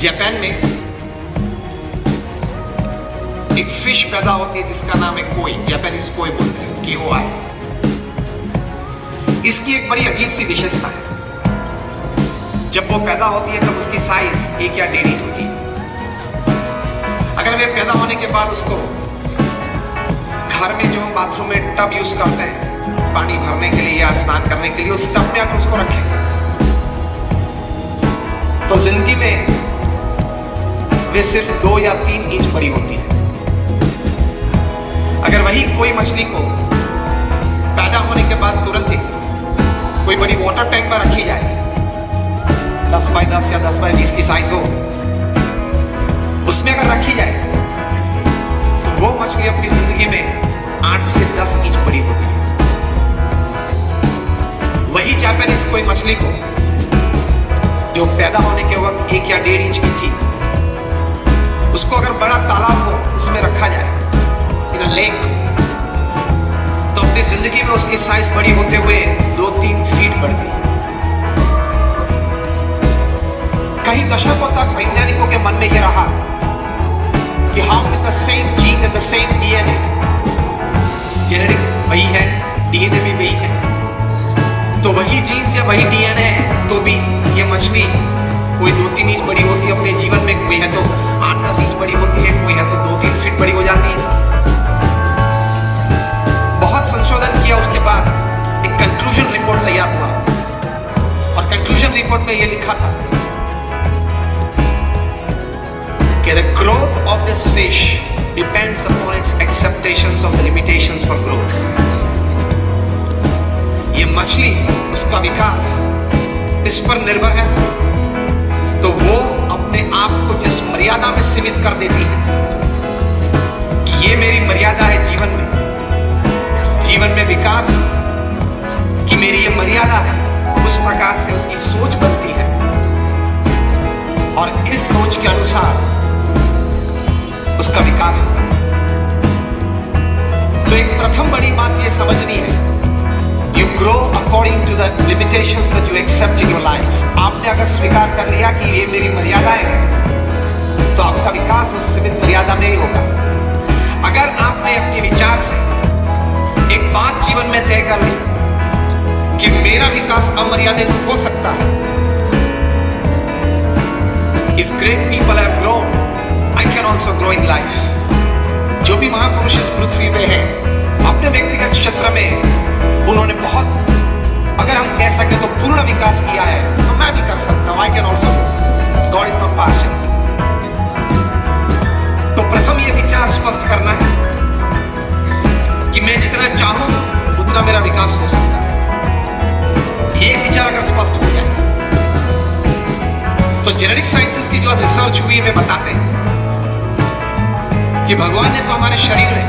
Japan में एक fish पैदा होती है जिसका नाम है कोई, जापानीज कोई बोलते हैं, KOI। इसकी एक बड़ी अजीब सी विशेषता है, जब वो पैदा होती है तब उसकी साइज 1 या 1.5 इंच होती है। अगर वे पैदा होने के बाद उसको घर में जो हम बाथरूम में टब यूज करते हैं पानी भरने के लिए या स्नान करने के लिए, उस टब में अगर उसको रखें तो जिंदगी में वे सिर्फ 2 या 3 इंच बड़ी होती है। अगर वही कोई मछली को पैदा होने के बाद तुरंत ही कोई बड़ी वाटर टैंक में रखी जाए, 10 बाय 10 या 10 बाय 20 की साइज हो, उसमें अगर रखी जाए तो वो मछली अपनी जिंदगी में 8 से 10 इंच बड़ी होती है। वही जापानीज कोई मछली को जो पैदा होने के वक्त 1 या 1.5 इंच की थी, उसको अगर बड़ा तालाब हो उसमें रखा जाए, इन अ लेक, तो अपनी जिंदगी में उसकी साइज बड़ी होते हुए 2-3 फीट बढ़ती है। कई दशकों तक वैज्ञानिकों के मन में यह रहा कि how with the same gene and the same DNA, genetic वही है, DNA भी वही है, तो वही जीन्स या वही DNA तो भी ये मछली कोई 2-3 इंच बड़ी होती है अपने जीवन में, कोई है तो 8-10 इंच बड़ी होती है, कोई है तो 2-3 फीट बड़ी हो जाती है। बहुत संशोधन किया उसके बाद एक कंक्लूजन रिपोर्ट तैयार हुआ, और कंक्लूजन रिपोर्ट में यह लिखा था कि the growth of this fish depends upon its acceptations of the limitations for growth। ये मछली, उसका विकास इस पर निर्भर है, तो वो अपने आप को जिस मर्यादा में सीमित कर देती है कि ये मेरी मर्यादा है जीवन में विकास की मेरी ये मर्यादा है, उस प्रकार से उसकी सोच बनती है और इस सोच के अनुसार उसका विकास होता है। तो एक प्रथम बड़ी बात ये समझनी है, You grow according to the limitations that you accept in your life। आपने अगर स्वीकार कर लिया कि ये मेरी मर्यादाएं हैं, तो आपका विकास उस सीमित मर्यादा में ही होगा। अगर आपने अपने विचार से एक बात जीवन में तय कर ली कि मेरा विकास अमर्यादित हो सकता है, If great people have grown, I can also grow in life। जो भी महापुरुष इस पृथ्वी में है, अपने व्यक्तिगत क्षेत्र में उन्होंने बहुत, अगर हम कह सके तो पूर्ण विकास किया है, तो मैं भी कर सकता हूं। I can also। God is not partial। तो प्रथम ये विचार स्पष्ट करना है कि मैं जितना चाहूं उतना मेरा विकास हो सकता है। ये विचार अगर स्पष्ट हो जाए तो जेनेटिक साइंसेस की जो रिसर्च हुई वे बताते हैं कि भगवान ने तो हमारे शरीर में,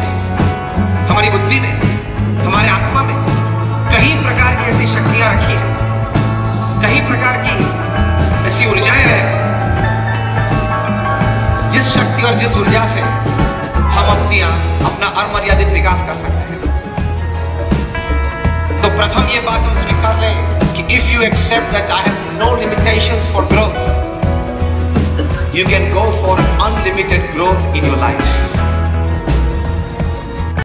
हमारी बुद्धि में, हमारे आत्मा में कई प्रकार की ऐसी शक्तियां रखी हैं, कई प्रकार की ऐसी ऊर्जाएं हैं, जिस शक्ति और जिस ऊर्जा से हम अपना अमर्यादित विकास कर सकते हैं। तो प्रथम ये बात हम स्वीकार लें कि if you accept that I have no limitations for growth, you can go for unlimited growth in your life।